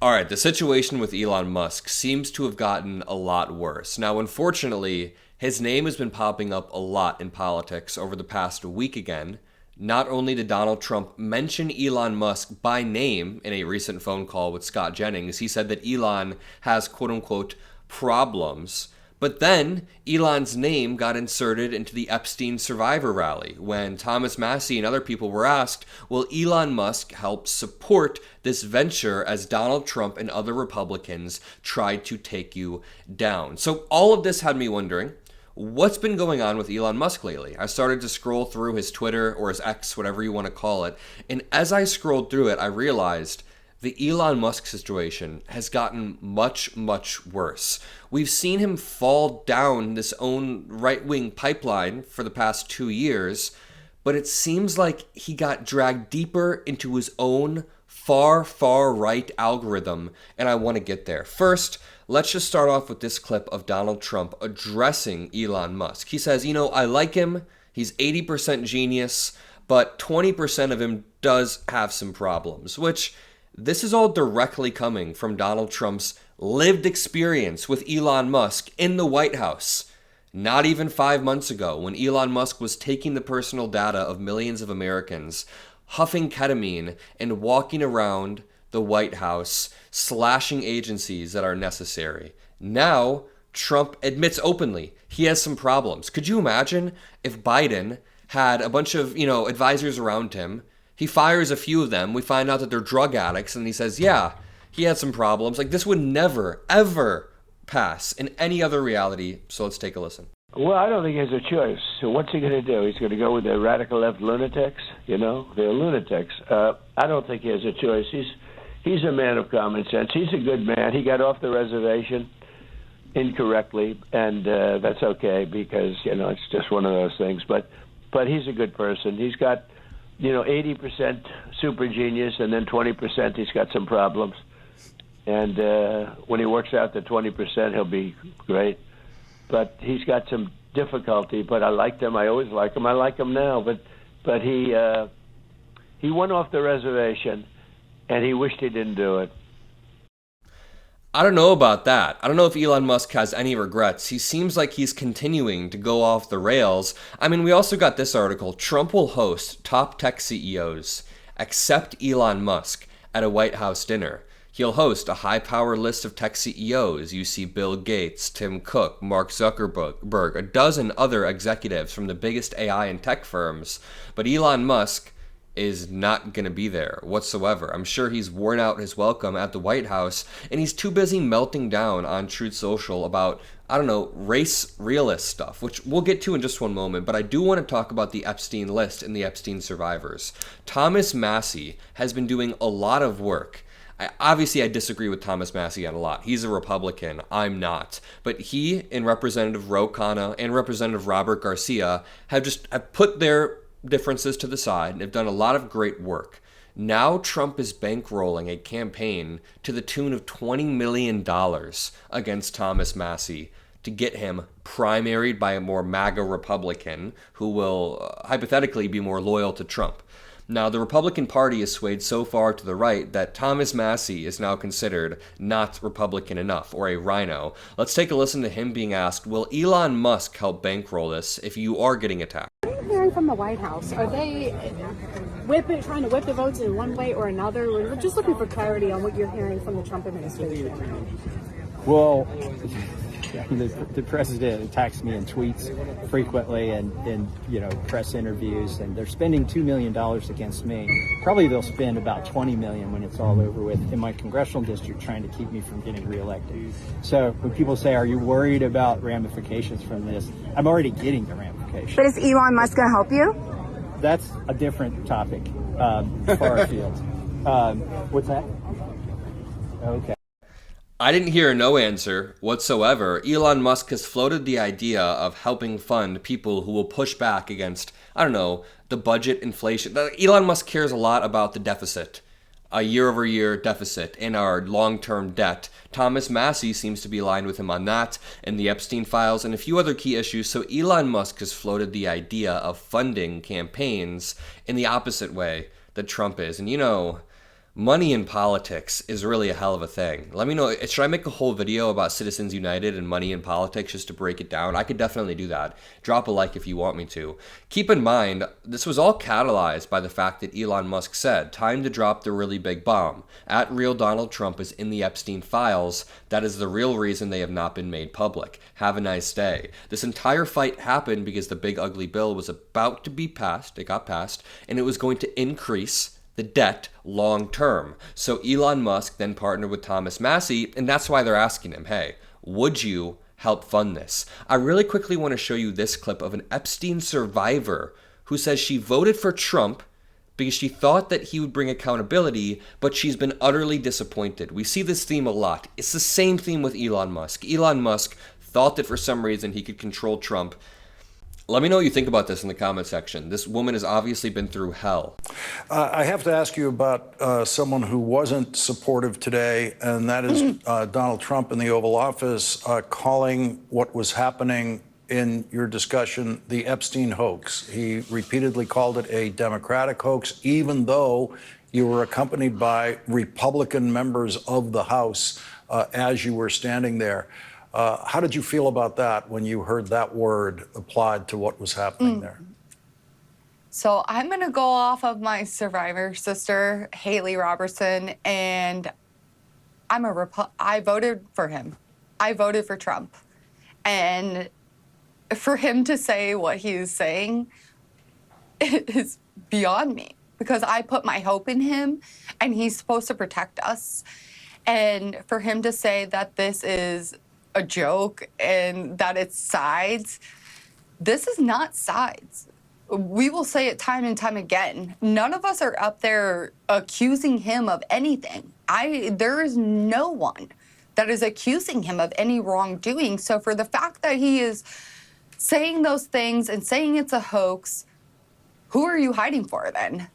All right, the situation with Elon Musk seems to have gotten a lot worse. Now, unfortunately, his name has been popping up a lot in politics over the past week again. Not only did Donald Trump mention Elon Musk by name in a recent phone call with Scott Jennings, he said that Elon has quote-unquote problems. But then Elon's name got inserted into the Epstein survivor rally when Thomas Massie and other people were asked, will Elon Musk help support this venture as Donald Trump and other Republicans tried to take you down? So all of this had me wondering, what's been going on with Elon Musk lately? I started to scroll through his Twitter or his X, whatever you want to call it. And as I scrolled through it, I realized the Elon Musk situation has gotten much, much worse. We've seen him fall down this own right-wing pipeline for the past 2 years, but it seems like he got dragged deeper into his own far, far right algorithm, and I want to get there. First, let's just start off with this clip of Donald Trump addressing Elon Musk. He says, I like him. He's 80% genius, but 20% of him does have some problems, which this is all directly coming from Donald Trump's lived experience with Elon Musk in the White House. Not even 5 months ago, when Elon Musk was taking the personal data of millions of Americans, huffing ketamine, and walking around the White House, slashing agencies that are necessary. Now, Trump admits openly he has some problems. Could you imagine if Biden had a bunch of, advisors around him? He fires a few of them. We find out that they're drug addicts, and he says, yeah, he had some problems. Like, this would never, ever pass in any other reality. So let's take a listen. Well, I don't think he has a choice. So what's he going to do? He's going to go with the radical left lunatics? They're lunatics. I don't think he has a choice. He's a man of common sense. He's a good man. He got off the reservation incorrectly, and that's okay because, it's just one of those things. But he's a good person. He's got 80% super genius, and then 20% he's got some problems. And when he works out the 20%, he'll be great. But he's got some difficulty. But I liked him. I always like him. I like him now. But he went off the reservation, and he wished he didn't do it. I don't know about that. I don't know if Elon Musk has any regrets. He seems like he's continuing to go off the rails. I mean, we also got this article. Trump will host top tech CEOs, except Elon Musk, at a White House dinner. He'll host a high-powered list of tech CEOs. You see Bill Gates, Tim Cook, Mark Zuckerberg, a dozen other executives from the biggest AI and tech firms. But Elon Musk is not going to be there whatsoever. I'm sure he's worn out his welcome at the White House, and he's too busy melting down on Truth Social about, race realist stuff, which we'll get to in just one moment, but I do want to talk about the Epstein list and the Epstein survivors. Thomas Massie has been doing a lot of work. I disagree with Thomas Massie on a lot. He's a Republican. I'm not. But he and Representative Ro Khanna and Representative Robert Garcia have put their differences to the side and have done a lot of great work. Now Trump is bankrolling a campaign to the tune of $20 million against Thomas Massie to get him primaried by a more MAGA Republican who will hypothetically be more loyal to Trump. Now, the Republican Party is swayed so far to the right that Thomas Massie is now considered not Republican enough, or a rhino. Let's take a listen to him being asked, will Elon Musk help bankroll this if you are getting attacked? What are you hearing from the White House? Are they trying to whip the votes in one way or another? We're just looking for clarity on what you're hearing from the Trump administration. Well, the president attacks me in tweets frequently and press interviews, and they're spending $2 million against me. Probably they'll spend about $20 million when it's all over with in my congressional district trying to keep me from getting reelected. So when people say, are you worried about ramifications from this? I'm already getting the ramifications. But is Elon Musk going to help you? That's a different topic, far afield. What's that? Okay. I didn't hear no answer whatsoever. Elon Musk has floated the idea of helping fund people who will push back against, the budget inflation. Elon Musk cares a lot about the deficit, a year-over-year deficit in our long-term debt. Thomas Massie seems to be aligned with him on that, and the Epstein files, and a few other key issues. So Elon Musk has floated the idea of funding campaigns in the opposite way that Trump is. And money in politics is really a hell of a thing. Let me know, should I make a whole video about Citizens United and money in politics just to break it down? I could definitely do that. Drop a like if you want me to. Keep in mind, this was all catalyzed by the fact that Elon Musk said, time to drop the really big bomb. At real Donald Trump is in the Epstein files. That is the real reason they have not been made public. Have a nice day. This entire fight happened because the big ugly bill was about to be passed. It got passed, and it was going to increase the debt long term. So Elon Musk then partnered with Thomas Massie, and that's why they're asking him, hey, would you help fund this? I really quickly want to show you this clip of an Epstein survivor who says she voted for Trump because she thought that he would bring accountability, but she's been utterly disappointed. We see this theme a lot. It's the same theme with Elon Musk. Elon Musk thought that for some reason he could control Trump. Let me know what you think about this in the comment section. This woman has obviously been through hell. I have to ask you about someone who wasn't supportive today, and that is Donald Trump in the Oval Office calling what was happening in your discussion the Epstein hoax. He repeatedly called it a Democratic hoax, even though you were accompanied by Republican members of the House as you were standing there. How did you feel about that when you heard that word applied to what was happening there? So I'm going to go off of my survivor sister, Haley Robertson, and I voted for him. I voted for Trump. And for him to say what he's saying is beyond me, because I put my hope in him, and he's supposed to protect us. And for him to say that this is a joke and that it's sides, this is not sides. We will say it time and time again. None of us are up there accusing him of anything. There is no one that is accusing him of any wrongdoing. So for the fact that he is saying those things and saying it's a hoax, who are you hiding for then?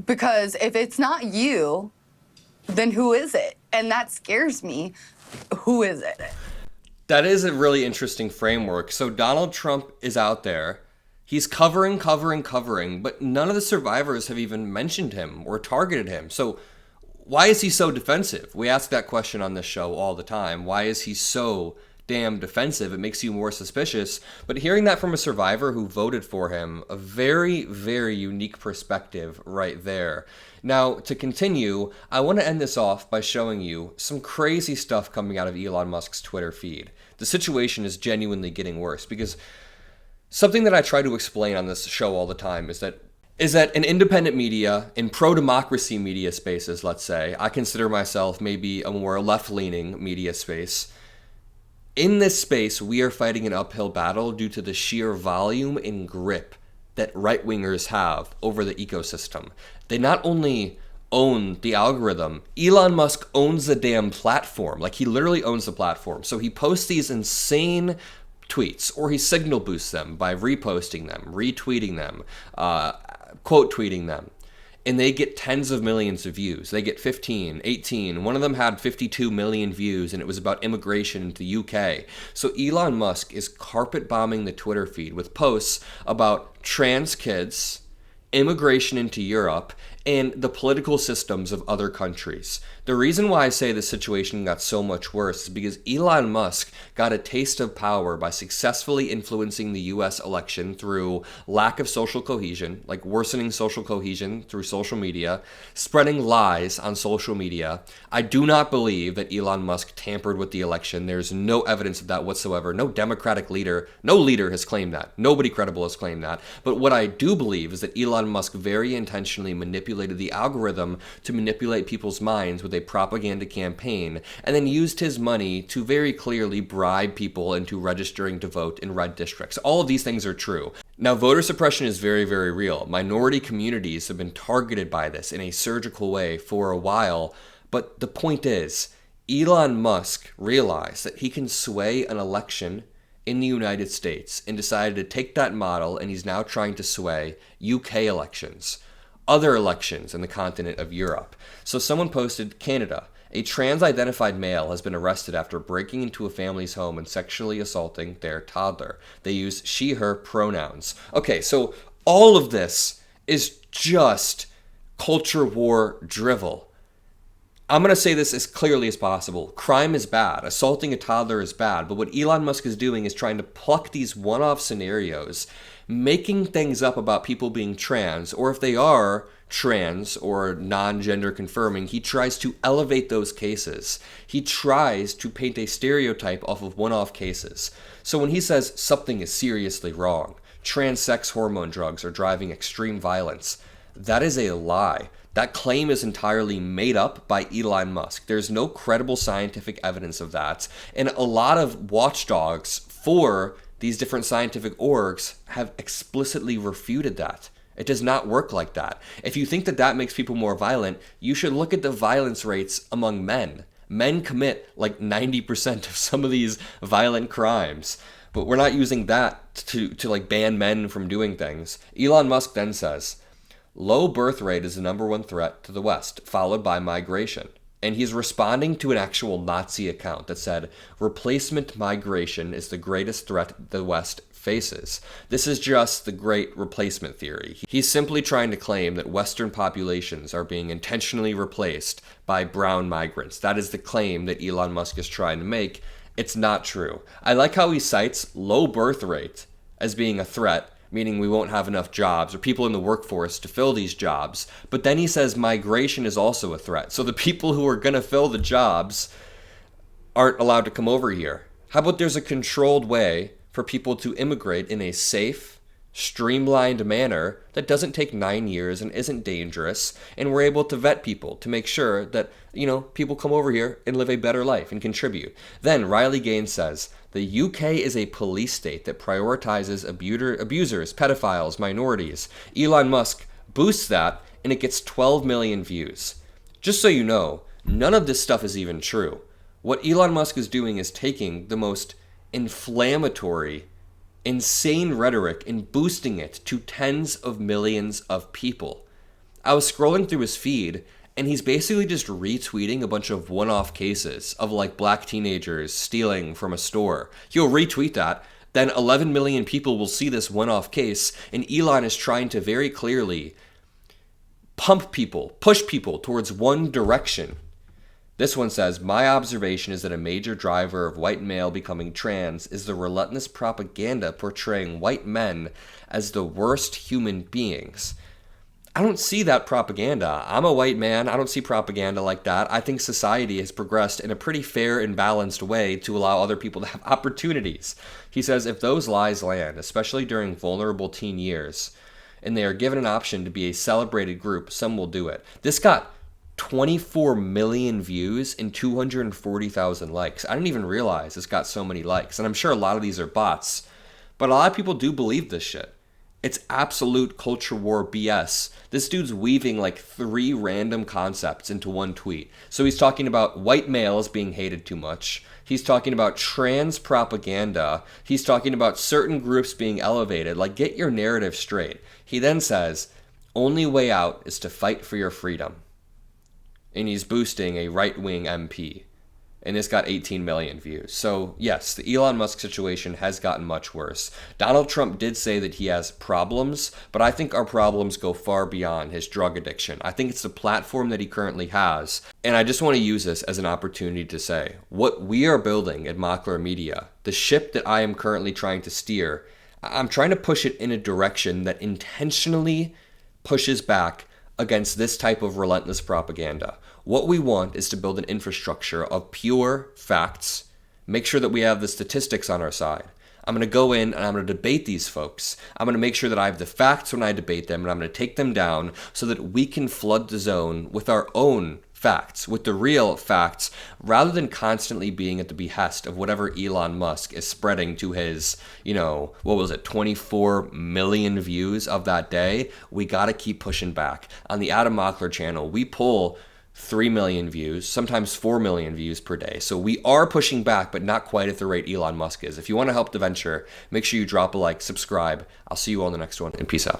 Because if it's not you, then who is it? And that scares me. Who is it? That is a really interesting framework. So Donald Trump is out there. He's covering, but none of the survivors have even mentioned him or targeted him. So why is he so defensive? We ask that question on this show all the time. Why is he so damn defensive? It makes you more suspicious. But hearing that from a survivor who voted for him, a very, very unique perspective right there. Now, to continue, I want to end this off by showing you some crazy stuff coming out of Elon Musk's Twitter feed. The situation is genuinely getting worse because something that I try to explain on this show all the time is that in independent media, in pro-democracy media spaces, let's say, I consider myself maybe a more left-leaning media space. In this space, we are fighting an uphill battle due to the sheer volume and grip that right-wingers have over the ecosystem. They not only own the algorithm, Elon Musk owns the damn platform. Like, he literally owns the platform. So he posts these insane tweets, or he signal boosts them by reposting them, retweeting them, quote tweeting them. And they get tens of millions of views. They get 15, 18. One of them had 52 million views, and it was about immigration into the UK. So Elon Musk is carpet bombing the Twitter feed with posts about trans kids, immigration into Europe, and the political systems of other countries. The reason why I say the situation got so much worse is because Elon Musk got a taste of power by successfully influencing the US election through lack of social cohesion, like worsening social cohesion through social media, spreading lies on social media. I do not believe that Elon Musk tampered with the election. There's no evidence of that whatsoever. No Democratic leader, no leader has claimed that. Nobody credible has claimed that. But what I do believe is that Elon Musk very intentionally manipulated the algorithm to manipulate people's minds with a propaganda campaign, and then used his money to very clearly bribe people into registering to vote in red districts. All of these things are true. Now, voter suppression is very, very real. Minority communities have been targeted by this in a surgical way for a while, but the point is, Elon Musk realized that he can sway an election in the United States and decided to take that model, and he's now trying to sway UK elections, other elections in the continent of Europe. So someone posted, Canada, a trans-identified male has been arrested after breaking into a family's home and sexually assaulting their toddler. They use she, her pronouns. Okay, so all of this is just culture war drivel. I'm going to say this as clearly as possible. Crime is bad. Assaulting a toddler is bad. But what Elon Musk is doing is trying to pluck these one-off scenarios, making things up about people being trans, or if they are trans or non-gender confirming, he tries to elevate those cases. He tries to paint a stereotype off of one-off cases. So when he says something is seriously wrong, trans sex hormone drugs are driving extreme violence, that is a lie. That claim is entirely made up by Elon Musk. There's no credible scientific evidence of that. And a lot of watchdogs for these different scientific orgs have explicitly refuted that. It does not work like that. If you think that that makes people more violent, you should look at the violence rates among men. Men commit like 90% of some of these violent crimes. But we're not using that to like ban men from doing things. Elon Musk then says, low birth rate is the number one threat to the West, followed by migration. And he's responding to an actual Nazi account that said, replacement migration is the greatest threat the West faces. This is just the great replacement theory. He's simply trying to claim that Western populations are being intentionally replaced by brown migrants. That is the claim that Elon Musk is trying to make. It's not true. I like how he cites low birth rate as being a threat, meaning we won't have enough jobs or people in the workforce to fill these jobs. But then he says migration is also a threat. So the people who are going to fill the jobs aren't allowed to come over here. How about there's a controlled way for people to immigrate in a safe, streamlined manner that doesn't take 9 years and isn't dangerous, and we're able to vet people to make sure that, people come over here and live a better life and contribute. Then Riley Gaines says, the UK is a police state that prioritizes abusers, pedophiles, minorities. Elon Musk boosts that, and it gets 12 million views. Just so you know, none of this stuff is even true. What Elon Musk is doing is taking the most inflammatory, insane rhetoric and boosting it to tens of millions of people. I was scrolling through his feed, and he's basically just retweeting a bunch of one-off cases of like black teenagers stealing from a store. He'll retweet that, then 11 million people will see this one-off case, and Elon is trying to very clearly pump people, push people towards one direction. This one says, my observation is that a major driver of white male becoming trans is the relentless propaganda portraying white men as the worst human beings. I don't see that propaganda. I'm a white man. I don't see propaganda like that. I think society has progressed in a pretty fair and balanced way to allow other people to have opportunities. He says if those lies land, especially during vulnerable teen years, and they are given an option to be a celebrated group, some will do it. This got 24 million views and 240,000 likes. I didn't even realize it's got so many likes. And I'm sure a lot of these are bots, but a lot of people do believe this shit. It's absolute culture war BS. This dude's weaving like 3 random concepts into one tweet. So he's talking about white males being hated too much. He's talking about trans propaganda. He's talking about certain groups being elevated. Like, get your narrative straight. He then says, only way out is to fight for your freedom. And he's boosting a right-wing MP. And it's got 18 million views. So yes, the Elon Musk situation has gotten much worse. Donald Trump did say that he has problems, but I think our problems go far beyond his drug addiction. I think it's the platform that he currently has. And I just want to use this as an opportunity to say, what we are building at Mockler Media, the ship that I am currently trying to steer, I'm trying to push it in a direction that intentionally pushes back against this type of relentless propaganda. What we want is to build an infrastructure of pure facts, make sure that we have the statistics on our side. I'm going to go in and I'm going to debate these folks. I'm going to make sure that I have the facts when I debate them, and I'm going to take them down so that we can flood the zone with our own facts, with the real facts, rather than constantly being at the behest of whatever Elon Musk is spreading to his, 24 million views of that day. We got to keep pushing back. On the Adam Mockler channel, we pull 3 million views, sometimes 4 million views per day. So we are pushing back, but not quite at the rate Elon Musk is. If you want to help the venture, make sure you drop a like, subscribe. I'll see you all in the next one, and peace out.